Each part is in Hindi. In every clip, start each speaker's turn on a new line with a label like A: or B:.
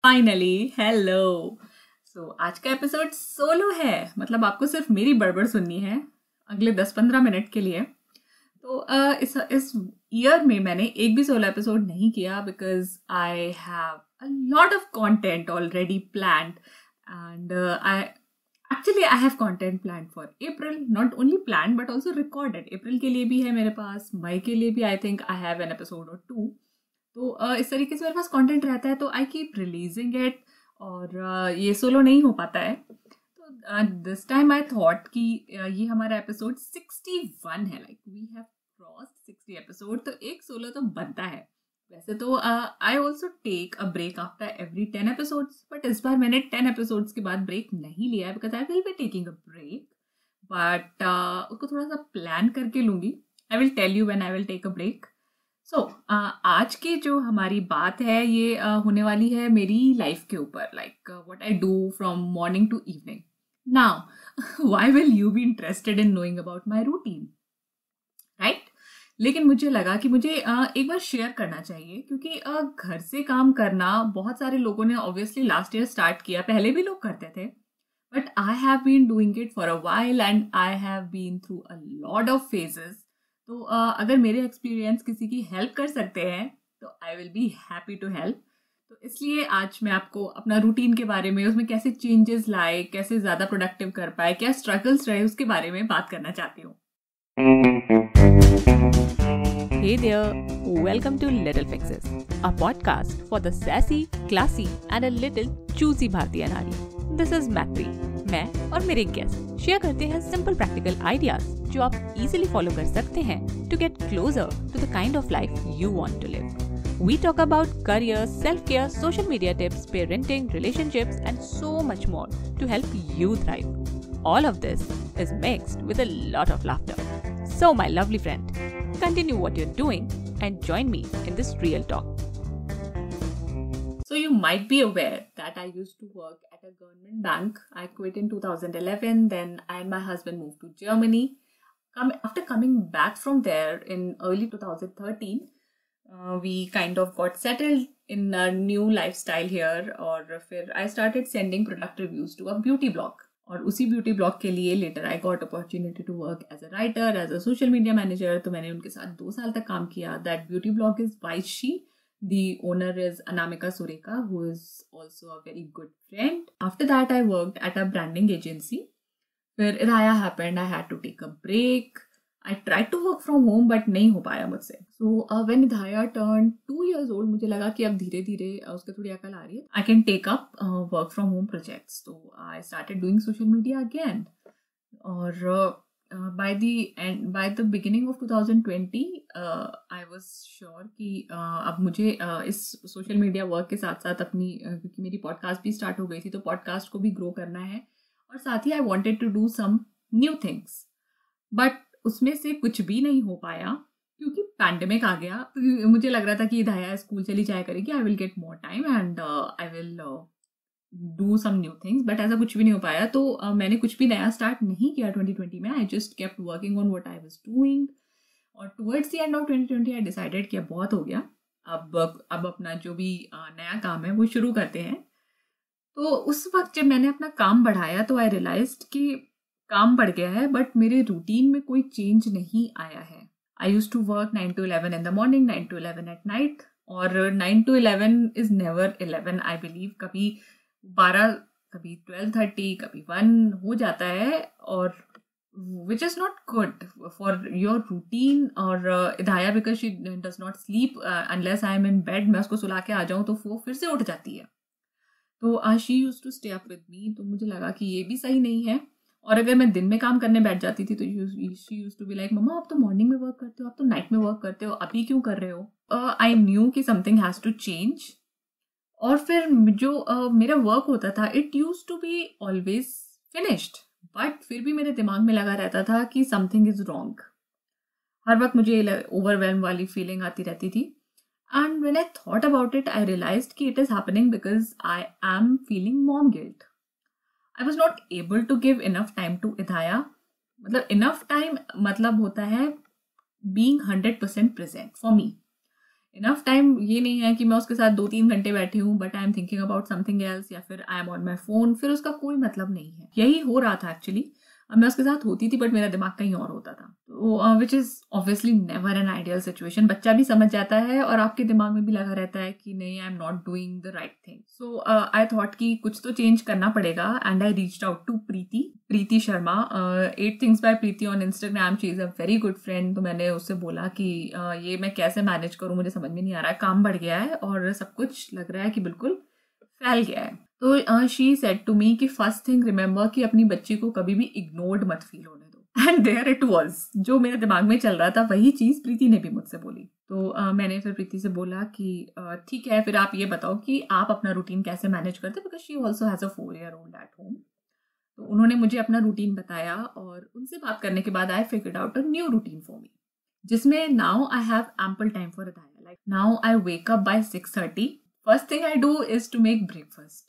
A: Finally hello. आज का एपिसोड सोलो है, मतलब आपको सिर्फ मेरी बड़बड़ सुननी है अगले 10-15 मिनट के लिए। इस ईयर में मैंने एक भी सोलो एपिसोड नहीं किया because I have a lot of content already planned and I have content planned for April, not only planned but also recorded. April के लिए भी है मेरे पास, मई के लिए भी I think I have an episode और 2। तो इस तरीके से मेरे पास कंटेंट रहता है तो आई कीप रिलीजिंग इट, और ये सोलो नहीं हो पाता है। तो दिस टाइम आई थॉट कि ये हमारा एपिसोड 61 है, like we have crossed 60 episode, तो एक सोलो तो बनता है। वैसे तो I also take a break after every 10 episodes, but इस बार मैंने 10 एपिसोड्स के बाद ब्रेक नहीं लिया है because I will be taking a break, but उसको थोड़ा सा प्लान करके लूँगी। I will tell you when I will take a break. आज की जो हमारी बात है ये होने वाली है मेरी लाइफ के ऊपर, like what I do from morning to evening. Now why will you be interested in knowing about my routine, right? लेकिन मुझे लगा कि मुझे एक बार शेयर करना चाहिए, क्योंकि घर से काम करना बहुत सारे लोगों ने ऑब्वियसली लास्ट ईयर स्टार्ट किया, पहले भी लोग करते थे, but I have been doing it for a while and I have been through a lot of phases. तो अगर मेरे एक्सपीरियंस किसी की हेल्प कर सकते हैं तो I will be happy to help. तो इसलिए आज मैं आपको अपना रूटीन के बारे में, उसमें कैसे चेंजेस लाए, कैसे ज़्यादा प्रोडक्टिव कर पाए, क्या स्ट्रगल्स रहे, उसके बारे में बात करना चाहती हूँ।
B: Hey there, welcome to Little Fixes, a podcast for the sassy, classy and a little choosy भारतीय नारी। This is Matri। मैं और मेरे गेस्ट शेयर करते हैं सिंपल प्रैक्टिकल आइडियाज जो आप इजीली फॉलो कर सकते हैं to get closer to the kind of life you want to live. We talk about career, self-care, social media tips, parenting, relationships and so much more to help you thrive. All of this is mixed with a lot of laughter. So my lovely friend, continue what you're doing and join me in this real talk.
A: So you might be aware that I used to work at a government bank. I quit in 2011. Then I and my husband moved to Germany. After coming back from there in early 2013, we kind of got settled in a new lifestyle here. और फिर I started sending product reviews to a beauty blog. और उसी ब्यूटी ब्लॉग के लिए later I got opportunity to work as a writer, as a social media manager. तो मैंने उनके साथ 2 साल तक काम किया। That beauty blog is Vaishi, the owner is Anamika Surekha, who is also a very good friend. After that I worked at a branding agency. फिर Idhaya happened, I had to take a break. I tried to work from home but नहीं हो पाया मुझसे। So when Idhaya turn 2 years old, मुझे लगा कि अब धीरे धीरे उसके थोड़ी अकल आ रही है, I can take up work from home projects. तो I started doing social media again. और by the beginning of 2020 I was sure कि अब मुझे इस सोशल मीडिया वर्क के साथ साथ अपनी क्योंकि मेरी पॉडकास्ट भी स्टार्ट हो गई थी तो पॉडकास्ट को भी ग्रो करना है, और साथ ही I wanted to do some new things. But उसमें से कुछ भी नहीं हो पाया क्योंकि पैंडेमिक आ गया। तो मुझे लग रहा था कि इधाया स्कूल चली जाया करेगी, I will get more time and I will do some new things, but ऐसा कुछ भी नहीं हो पाया। तो मैंने कुछ भी नया स्टार्ट नहीं किया 2020 में। I just kept working on what I was doing, और towards the end of 2020 I decided कि अब बहुत हो गया, अब अपना जो भी नया काम है वो शुरू करते हैं। तो उस वक्त जब मैंने अपना काम बढ़ाया तो आई रियलाइज्ड कि काम बढ़ गया है बट मेरे रूटीन में कोई चेंज नहीं आया है। I use to work 9 to 11 in the morning, 9 to 11 at night, और 9 to 11 is never 11 I believe. कभी 12, कभी 12:30, कभी 1 हो जाता है, और which is not good for your routine. और Idhaya because she does not sleep unless I am in bed, मैं उसको सुला के आ जाऊँ तो वो फिर से उठ जाती है। तो she use to stay up with me. तो मुझे लगा कि ये भी सही नहीं है। और अगर मैं दिन में काम करने बैठ जाती थी तो she use to be like, mumma आप तो मॉर्निंग में वर्क करते हो, आप तो नाइट में वर्क करते हो, अभी क्यों कर रहे हो? आई न्यू कि समथिंग हैज़ टू चेंज। और फिर जो मेरा वर्क होता था it use to be always finished, but फिर भी मेरे दिमाग में लगा रहता था कि समथिंग इज रॉन्ग। हर वक्त मुझे ओवरवेल्म वाली फीलिंग आती रहती थी। And when I thought about it I realized कि it is happening because I am feeling mom guilt. I was not able to give enough time to Idhaya. मतलब enough time मतलब होता है being 100% present for me enough time ये नहीं है कि मैं उसके साथ 2-3 घंटे बैठी हूँ but I am thinking about something else, या फिर I am on my phone, फिर उसका कोई मतलब नहीं है। यही हो रहा था एक्चुअली। मैं उसके साथ होती थी बट मेरा दिमाग कहीं और होता था, तो which is obviously never an ideal situation. बच्चा भी समझ जाता है और आपके दिमाग में भी लगा रहता है कि नहीं, I am not doing the right thing. So I thought कि कुछ तो चेंज करना पड़ेगा and I reached out to Preeti Sharma, 8 Things by Preeti on Instagram. She is a very good friend. तो मैंने उससे बोला कि ये मैं कैसे मैनेज करूँ, मुझे समझ में नहीं आ रहा है, काम बढ़ गया है और सब कुछ लग रहा है कि बिल्कुल फैल गया है। तो शी सेड टू मी कि फर्स्ट थिंग रिमेंबर कि अपनी बच्ची को कभी भी इग्नोर्ड मत फील होने दो। एंड देयर इट वाज, जो मेरे दिमाग में चल रहा था वही चीज़ प्रीति ने भी मुझसे बोली। तो मैंने फिर प्रीति से बोला कि ठीक है, फिर आप ये बताओ कि आप अपना रूटीन कैसे मैनेज करते, because she also has a 4-year-old eight home. तो उन्होंने मुझे अपना रूटीन बताया और उनसे बात करने के बाद I figured out a new routine for me, जिसमें now I have ample time for Adaya. Like now I wake up by 6:30। First thing I do is to make breakfast.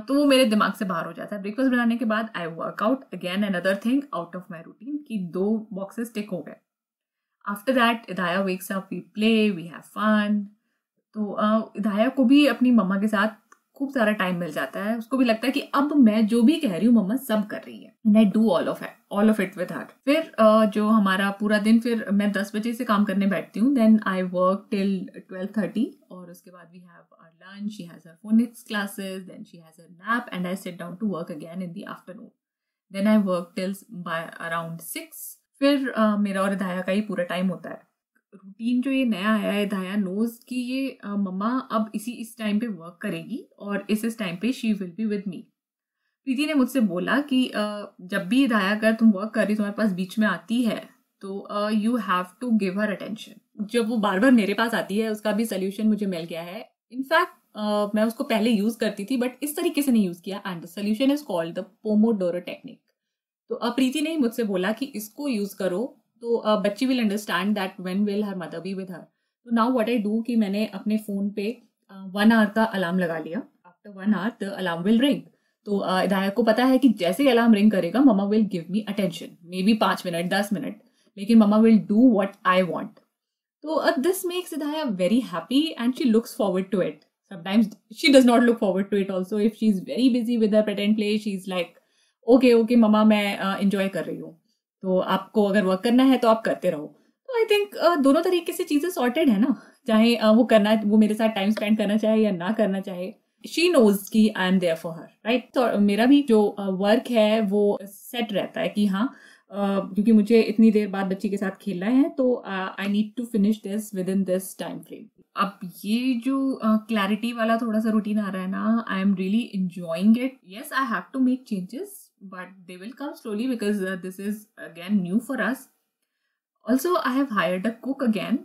A: तो वो मेरे दिमाग से बाहर हो जाता है। ब्रेकफास्ट बनाने के बाद I workout, again another thing out of my routine, कि 2 बॉक्सेस टिक हो गए। After that Idaya wakes up, we play, we have fun. तो इदाया को भी अपनी मम्मा के साथ खूब सारा टाइम मिल जाता है। उसको भी लगता है कि अब मैं जो भी कह रही हूँ मम्मा सब कर रही है, and I do all of it with her. फिर जो हमारा पूरा दिन, फिर मैं 10 बजे से काम करने बैठती हूँ, देन आई वर्क टिल 12:30 और उसके बाद we have our lunch, she has her phonics classes, then she has her nap and I sit down to work again in the afternoon. Then I work till by around 6। फिर मेरा और दाया का ही पूरा टाइम होता है। रूटीन जो ये नया आया है, दाया नोज कि ये मम्मा अब इस टाइम पे वर्क करेगी और इस टाइम पे she will be with me. Preeti ने मुझसे बोला कि जब भी दाया अगर तुम वर्क कर रही तुम्हारे पास बीच में आती है तो you have to give her attention. जब वो बार बार मेरे पास आती है उसका भी सोल्यूशन मुझे मिल गया है। इनफैक्ट मैं उसको पहले यूज करती थी बट इस तरीके से नहीं यूज किया, and the solution is called the Pomodoro technique. तो प्रीति ने मुझसे बोला कि इसको यूज करो तो बच्ची will understand that when will her mother be with her. तो नाउ व्हाट आई डू कि मैंने अपने फ़ोन पे 1 hour का अलार्म लगा लिया। After 1 hour the alarm will ring. तो दाया को पता है कि जैसे ही अलार्म रिंग करेगा mama will give me attention, maybe 5 minute 10 minute, लेकिन mama will do what I want. तो this makes Daya very happy and she looks forward to it. Sometimes she does not look forward to it also. If she's very busy with her pretend play, she's like, okay मम्मा मैं enjoy कर रही हूँ, तो आपको अगर वर्क करना है तो आप करते रहो। तो आई थिंक दोनों तरीके से चीज़ें सॉर्टेड है ना, चाहे वो मेरे साथ टाइम स्पेंड करना चाहे या ना करना चाहे, शी नोज कि I am there for her, right. तो मेरा भी जो वर्क है वो सेट रहता है कि हाँ क्योंकि मुझे इतनी देर बाद बच्ची के साथ खेलना है तो I need to finish this within this time frame. अब ये जो क्लैरिटी वाला थोड़ा सा रूटीन आ रहा है ना, I am really enjoying it. Yes, I have to make changes but they will come slowly because this is again new for us. Also I have hired a cook again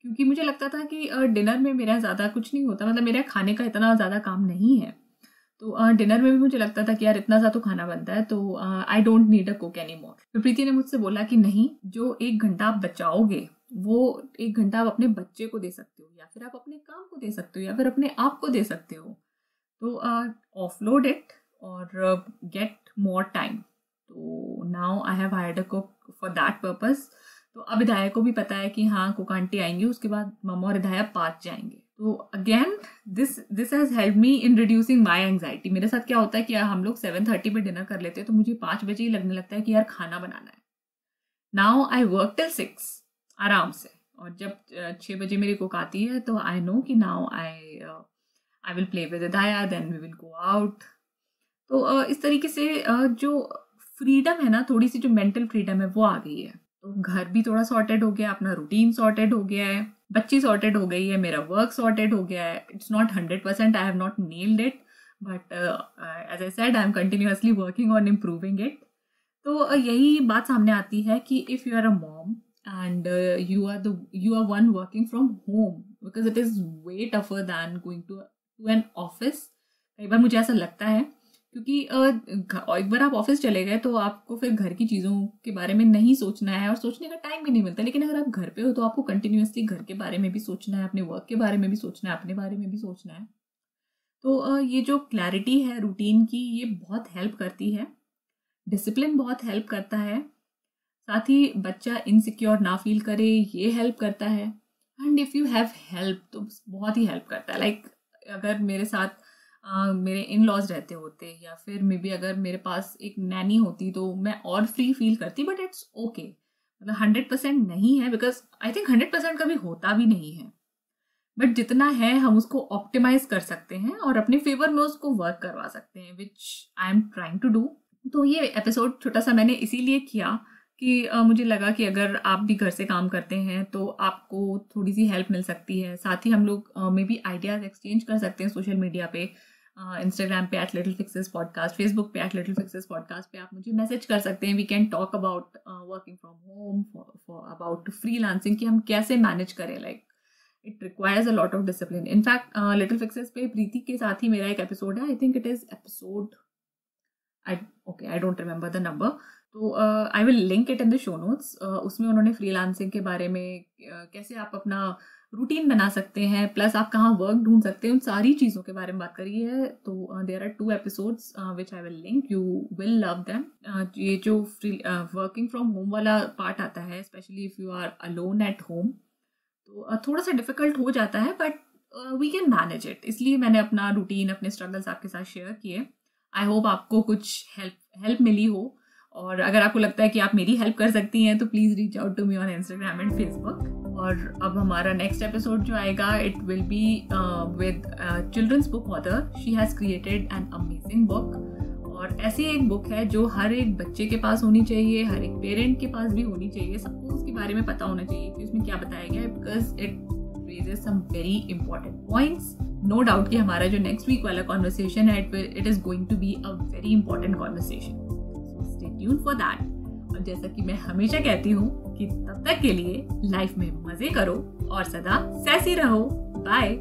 A: क्योंकि मुझे लगता था कि डिनर में मेरा ज़्यादा कुछ नहीं होता, मतलब मेरा खाने का इतना ज़्यादा काम नहीं है। तो डिनर में भी मुझे लगता था कि यार इतना सा तो खाना बनता है, तो I don't need a cook any more. तो प्रीति ने मुझसे बोला कि नहीं, जो 1 घंटा आप बचाओगे वो 1 घंटा आप अपने बच्चे को दे सकते हो, या फिर आप अपने काम को दे सकते हो, या फिर अपने आप को दे सकते हो। तो ऑफलोड इट और गेट मोर टाइम। तो now I have hired a cook for that purpose. तो अब इदाया को भी पता है कि हाँ कुक आंटी आएंगी, उसके बाद मम्मा और इदाया पार्क जाएंगे। तो again this has help me in reducing my anxiety. मेरे साथ क्या होता है कि हम लोग 7:30 पे डिनर कर लेते हैं, तो मुझे 5 बजे ही लगने लगता है कि यार खाना बनाना है। नाउ आई वर्क टिल 6 आराम से, और जब 6 बजे मेरी कुक आती है तो आई नो कि now I will play with Idaya, then we will go out. तो इस तरीके से जो फ्रीडम है ना, थोड़ी सी जो मेंटल फ्रीडम है वो आ गई है। तो घर भी थोड़ा सॉर्टेड हो गया, अपना रूटीन सॉर्टेड हो गया है, बच्ची सॉर्टेड हो गई है, मेरा वर्क सॉर्टेड हो गया है। It's not 100%, I have not nailed it, but as I said I am continuously working on improving it. तो यही बात सामने आती है कि if you are a mom and you are one working from home, because it is way tougher than going to an office. कई बार मुझे ऐसा लगता है क्योंकि एक बार आप ऑफिस चले गए तो आपको फिर घर की चीज़ों के बारे में नहीं सोचना है और सोचने का टाइम भी नहीं मिलता। लेकिन अगर आप घर पे हो तो आपको कंटिन्यूअसली घर के बारे में भी सोचना है, अपने वर्क के बारे में भी सोचना है, अपने बारे में भी सोचना है। तो ये जो क्लैरिटी है रूटीन की, ये बहुत हेल्प करती है। डिसिप्लिन बहुत हेल्प करता है, साथ ही बच्चा इनसिक्योर ना फील करे ये हेल्प करता है। And if you have help तो बहुत ही हेल्प करता है. लाइक अगर मेरे साथ मेरे इन लॉज रहते होते या फिर मे बी अगर मेरे पास एक नैनी होती तो मैं और फ्री फील करती. बट इट्स ओके, मतलब 100% नहीं है, बिकॉज आई थिंक 100% कभी होता भी नहीं है. बट जितना है हम उसको ऑप्टिमाइज कर सकते हैं और अपने फेवर में उसको वर्क करवा सकते हैं, which I am trying to do. तो ये एपिसोड छोटा सा मैंने इसीलिए किया कि मुझे लगा कि अगर आप भी घर से काम करते हैं तो आपको थोड़ी सी हेल्प मिल सकती है. साथ ही हम लोग मे बी आइडियाज़ एक्सचेंज कर सकते हैं सोशल मीडिया पे, इंस्टाग्राम पे @littleFixesPodcast, फेसबुक पे @littleFixesPodcast पे आप मुझे मैसेज कर सकते हैं. We can talk about working from home, about freelancing, कि हम कैसे मैनेज करें. Like it requires a lot of discipline. In fact little fixes पे प्रीति के साथ ही मेरा एक एपिसोड है. I think it is episode I don't remember the number. तो I will link it in the show notes. उसमें उन्होंने फ्रीलांसिंग के बारे में कैसे आप अपना रूटीन बना सकते हैं, प्लस आप कहाँ वर्क ढूंढ सकते हैं, उन सारी चीज़ों के बारे में बात करी है. तो there are 2 episodes which I will link, you will love them. ये जो फ्री वर्किंग फ्रॉम होम वाला पार्ट आता है, specially if you are alone at home, तो थोड़ा सा डिफिकल्ट हो जाता है, but we can manage it. इसलिए मैंने अपना रूटीन, अपने स्ट्रगल्स आपके साथ शेयर किए. आई होप आपको कुछ हेल्प मिली हो. और अगर आपको लगता है कि आप मेरी हेल्प कर सकती हैं तो please reach out to me on Instagram and Facebook. और अब हमारा नेक्स्ट एपिसोड जो आएगा, it will be with children's book author. She has created an amazing book. और ऐसी एक बुक है जो हर एक बच्चे के पास होनी चाहिए, हर एक पेरेंट के पास भी होनी चाहिए. सबको उसके बारे में पता होना चाहिए कि उसमें क्या बताया गया है, because it raises some very important points. No doubt कि हमारा जो नेक्स्ट वीक वाला कॉन्वर्सेशन है, it is going to be a very important conversation. Stay tuned for that. और जैसा कि मैं हमेशा कहती हूँ कि तब तक के लिए लाइफ में मजे करो और सदा सैसी रहो. बाय.